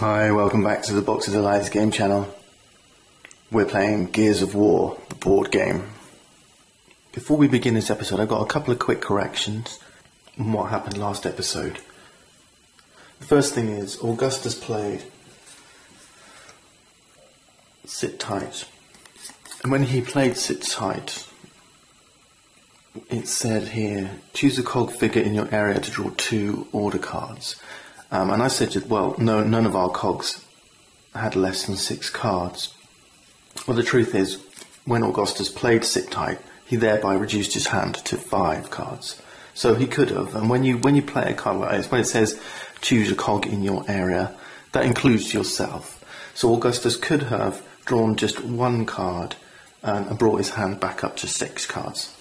Hi, welcome back to the Box of Delights game channel. We're playing Gears of War, the board game. Before we begin this episode, I've got a couple of quick corrections on what happened last episode. The first thing is, Augustus played Sit Tight. And when he played Sit Tight, it said here, choose a cog figure in your area to draw 2 order cards. And I said, well, no, none of our cogs had less than 6 cards. Well, the truth is, when Augustus played Sit Tight, he thereby reduced his hand to 5 cards. So he could have, and when you play a card like this, when it says choose a cog in your area, that includes yourself. So Augustus could have drawn just 1 card and brought his hand back up to 6 cards.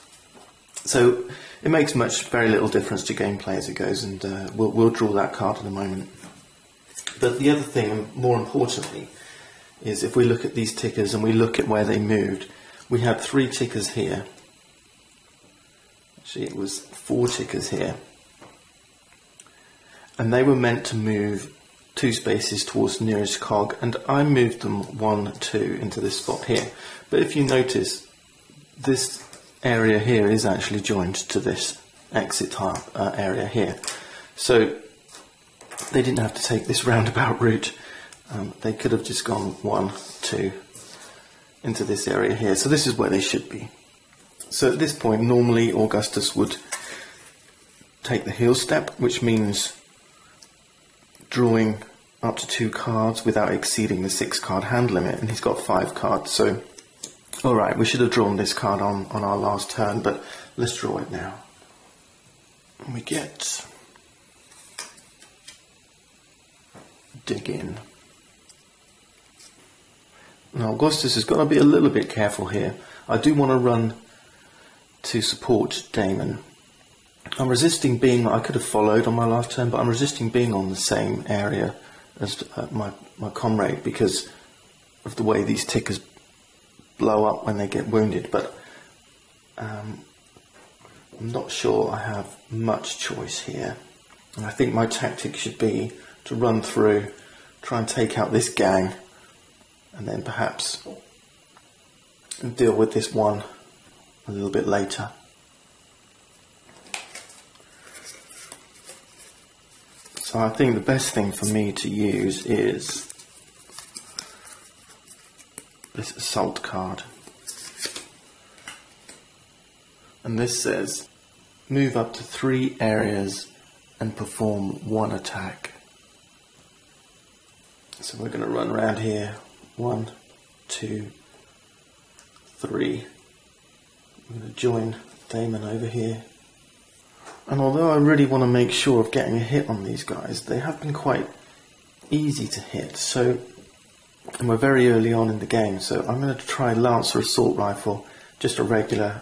So it makes very little difference to gameplay as it goes, and we'll draw that card in a moment. But the other thing, and more importantly, is if we look at these tickers and we look at where they moved, we had 3 tickers here. Actually, it was 4 tickers here. And they were meant to move 2 spaces towards the nearest cog, and I moved them 1, 2 into this spot here. But if you notice, this area here is actually joined to this exit area here. So they didn't have to take this roundabout route. They could have just gone 1, 2 into this area here. So this is where they should be. So at this point, normally Augustus would take the heel step, which means drawing up to 2 cards without exceeding the 6 card hand limit, and he's got 5 cards. So alright, we should have drawn this card on our last turn, but let's draw it now. And we get dig in. Now Augustus has got to be a little bit careful here. I do want to run to support Damon. I'm resisting being, I could have followed on my last turn, but I'm resisting being on the same area as my comrade because of the way these tickers blow up when they get wounded, but I'm not sure I have much choice here. And I think my tactic should be to run through, try and take out this gang, and then perhaps deal with this one a little bit later. So I think the best thing for me to use is this assault card. And this says move up to 3 areas and perform 1 attack. So we're going to run around here. 1, 2, 3. I'm going to join Damon over here. And although I really want to make sure of getting a hit on these guys, they have been quite easy to hit. And we're very early on in the game, so I'm going to try Lancer Assault Rifle, just a regular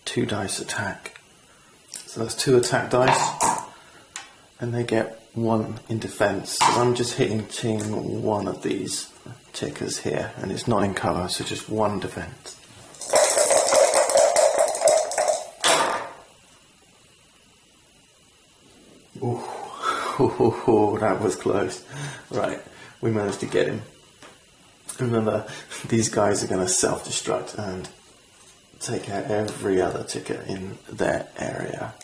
2 dice attack. So that's 2 attack dice, and they get 1 in defense. So I'm just hitting 1 of these tickers here, and it's not in cover, so just 1 defense. Ooh, that was close. Right, we managed to get him. Remember, these guys are going to self-destruct and take out every other ticker in their area.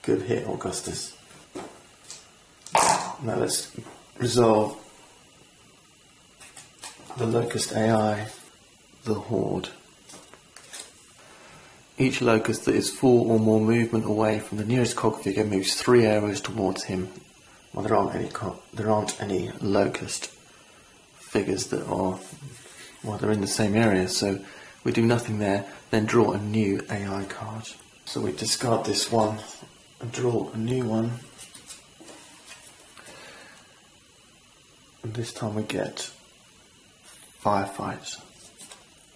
Good hit, Augustus. Now let's resolve the Locust AI, the Horde. Each locust that is 4 or more movement away from the nearest cog figure moves 3 areas towards him. Well, there aren't any locust figures that are, well, they're in the same area, so we do nothing there, then draw a new AI card. So we discard this one and draw a new one, and this time we get Firefight.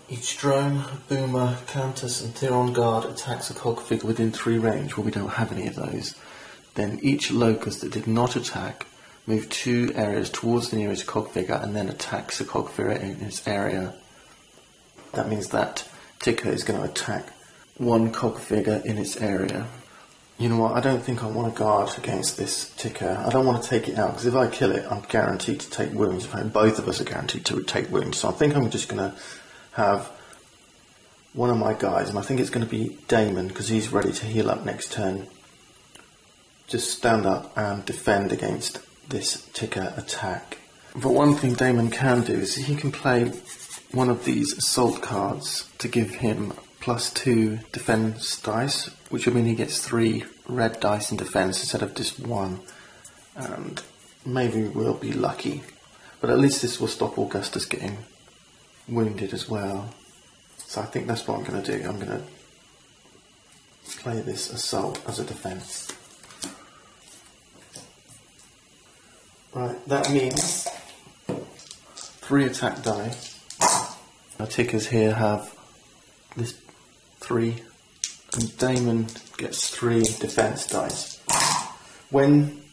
Each drone, boomer, countess and Tyron guard attacks a cog figure within 3 range. Well, we don't have any of those. Then each locust that did not attack move 2 areas towards the nearest cog figure and then attacks the cog figure in its area. That means that ticker is going to attack 1 cog figure in its area. You know what, I don't think I want to guard against this ticker. I don't want to take it out, because if I kill it, I'm guaranteed to take wounds. In fact, both of us are guaranteed to take wounds. So I think I'm just going to have one of my guys, and I think it's going to be Damon, because he's ready to heal up next turn. Just stand up and defend against this ticker attack. But one thing Damon can do is he can play one of these assault cards to give him +2 defense dice, which will mean he gets 3 red dice in defense instead of just 1. And maybe we'll be lucky. But at least this will stop Augustus getting wounded as well. So I think that's what I'm going to do. I'm going to play this assault as a defense. Right, that means 3 attack die. Our tickers here have this 3, and Damon gets 3 defense dice. When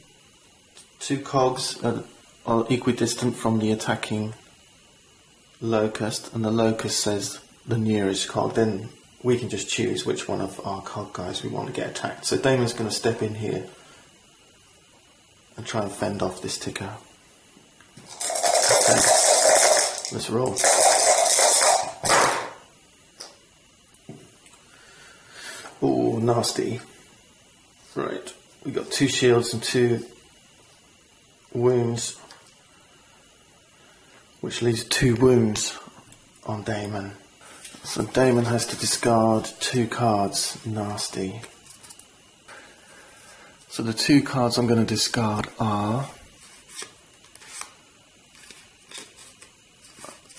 2 cogs are equidistant from the attacking locust, and the locust says the nearest cog, then we can just choose which one of our cog guys we want to get attacked. So Damon's going to step in here and try and fend off this ticker. Okay, let's roll. Oh, nasty. Right, we got 2 shields and 2 wounds, which leaves 2 wounds on Damon. So Damon has to discard 2 cards. Nasty. So the 2 cards I'm going to discard are,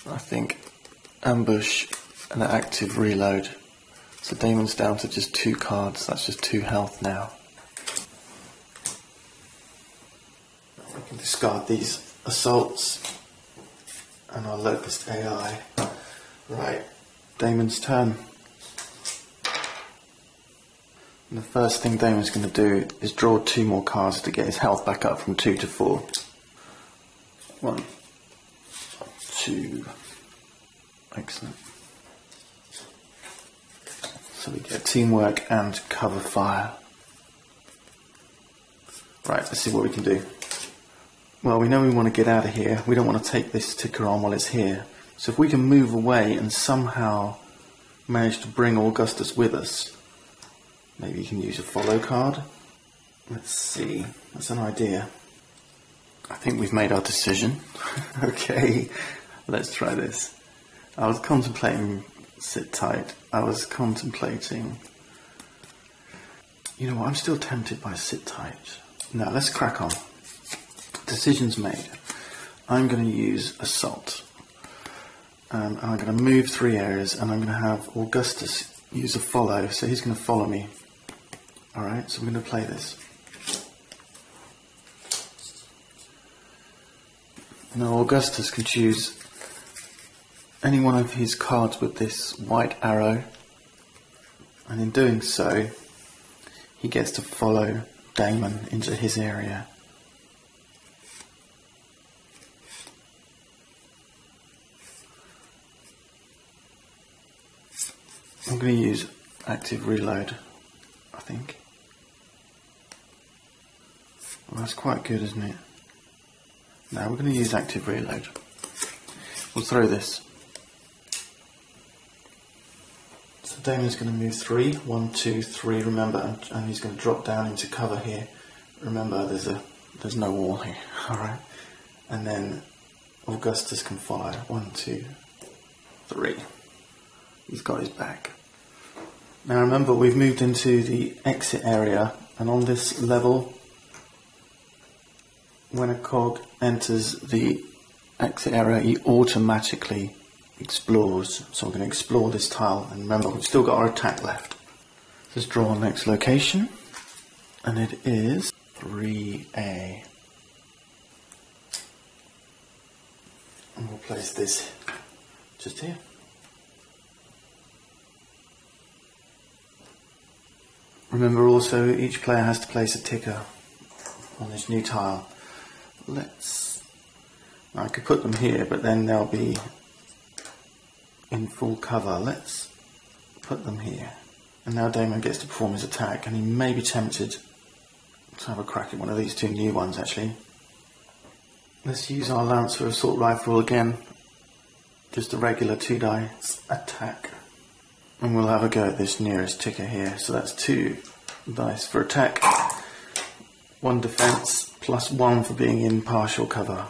I think, Ambush and Active Reload. So Damon's down to just 2 cards. That's just 2 health now. We can discard these assaults and our Locust AI. Right, Damon's turn. And the first thing Damon's going to do is draw 2 more cards to get his health back up from 2 to 4. 1, 2. Excellent. So we get teamwork and cover fire. Right, let's see what we can do. Well, we know we want to get out of here. We don't want to take this ticker on while it's here. So if we can move away and somehow manage to bring Augustus with us, maybe you can use a follow card. Let's see, that's an idea. I think we've made our decision. Okay, let's try this. I was contemplating sit tight. I was contemplating, you know what, I'm still tempted by sit tight. No, let's crack on. Decision's made. I'm going to use assault. And I'm going to move 3 areas, and I'm going to have Augustus use a follow, so he's going to follow me. Alright, so I'm going to play this. Now Augustus can choose any one of his cards with this white arrow, and in doing so he gets to follow Damon into his area. I'm going to use active reload, I think. Well, that's quite good, isn't it? Now we're going to use active reload. We'll throw this. So Damon's going to move 3, 1, 2, 3, remember, and he's going to drop down into cover here. Remember, there's no wall here, alright? And then Augustus can follow. 1, 2, 3. He's got his back. Now remember, we've moved into the exit area, and on this level, when a cog enters the exit area, he automatically explores. So we're going to explore this tile, and remember, we've still got our attack left. Let's draw our next location, and it is 3A. And we'll place this just here. Remember also, each player has to place a ticker on this new tile. I could put them here, but then they'll be in full cover. Let's put them here. And now Damon gets to perform his attack, and he may be tempted to have a crack at one of these two new ones actually. Let's use our lance for assault rifle again. Just a regular 2 dice attack. And we'll have a go at this nearest ticker here. So that's 2 dice for attack, 1 defense, plus 1 for being in partial cover.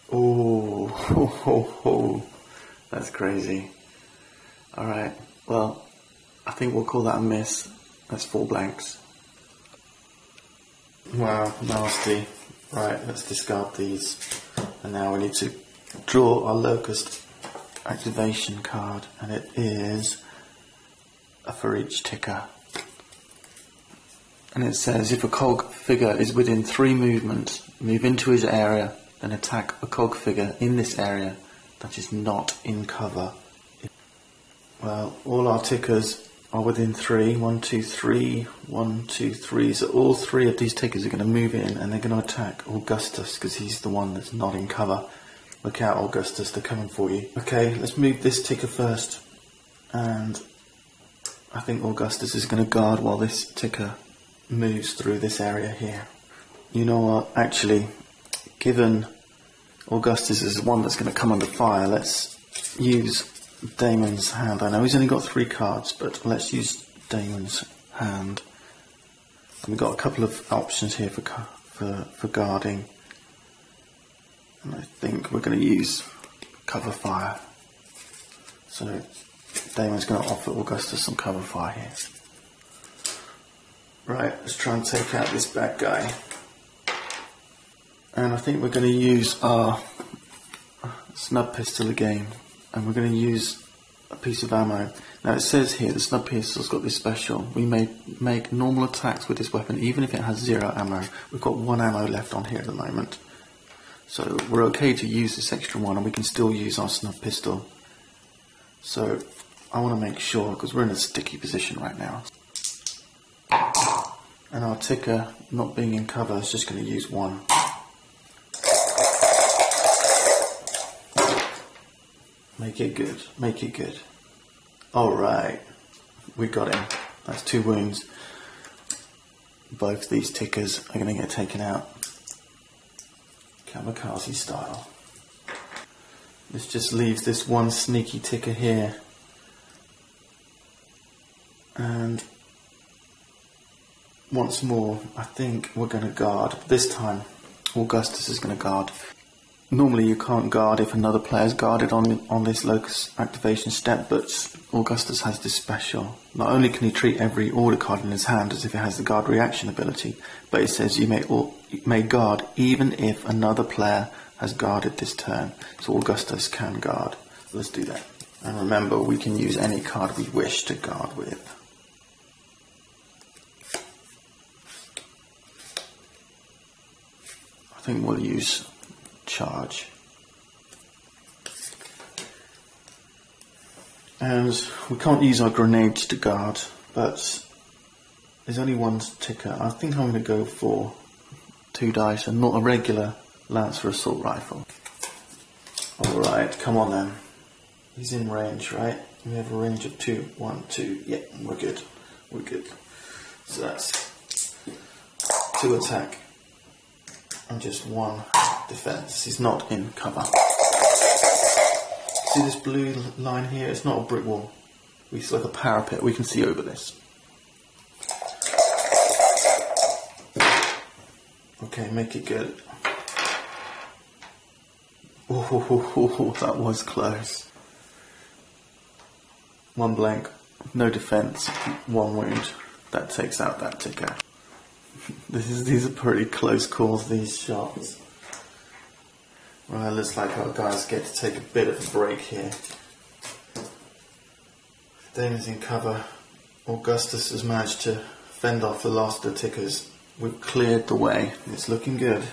Oh, ho, ho, ho. That's crazy. Alright, well, I think we'll call that a miss. That's 4 blanks. Wow, nasty. Right, let's discard these. And now we need to draw our Locust activation card, and it is for each ticker. And it says if a cog figure is within 3 movements, move into his area, then attack a cog figure in this area that is not in cover. Well, all our tickers are within 3. 1, 2, 3, 1, 2, 3. So all 3 of these tickers are going to move in and they're going to attack Augustus because he's the one that's not in cover. Look out, Augustus, they're coming for you. Okay, let's move this ticker first. And I think Augustus is going to guard while this ticker moves through this area here. You know what, actually, given Augustus is the one that's going to come under fire, let's use Damon's hand. I know he's only got 3 cards, but let's use Damon's hand. And we've got a couple of options here for guarding. And I think we're going to use cover fire. So Damon's going to offer Augustus some cover fire here. Right, let's try and take out this bad guy. And I think we're going to use our snub pistol again. And we're going to use a piece of ammo. Now it says here the snub pistol's got this special. We may make normal attacks with this weapon even if it has 0 ammo. We've got 1 ammo left on here at the moment. So we're okay to use this extra 1 and we can still use our snub pistol. So I want to make sure, because we're in a sticky position right now. And our ticker, not being in cover, is just going to use 1. Make it good, make it good. Alright, we got him. That's 2 wounds. Both these tickers are going to get taken out. Kamikaze style. This just leaves this 1 sneaky ticker here. And once more, I think we're going to guard. This time, Augustus is going to guard. Normally you can't guard if another player's guarded on this Locust activation step, but Augustus has this special. Not only can he treat every order card in his hand as if it has the guard reaction ability, but it says you may guard even if another player has guarded this turn. So Augustus can guard. Let's do that. And remember, we can use any card we wish to guard with. I think we'll use charge. And we can't use our grenades to guard, but there's only 1 ticker. I think I'm going to go for 2 dice and not a regular lance for assault rifle. Alright, come on then. He's in range, right? We have a range of 2. 1, 2. Yeah, we're good. We're good. So that's 2 attack and just 1 defense. He's not in cover. See this blue line here? It's not a brick wall. It's like a parapet. We can see over this. Okay, make it good. Oh, that was close. 1 blank, no defense, 1 wound. That takes out that ticker. These are pretty close calls, these shots. Right, looks like our guys get to take a bit of a break here. Damon's in cover. Augustus has managed to fend off the last of the tickers. We've cleared the way. It's looking good.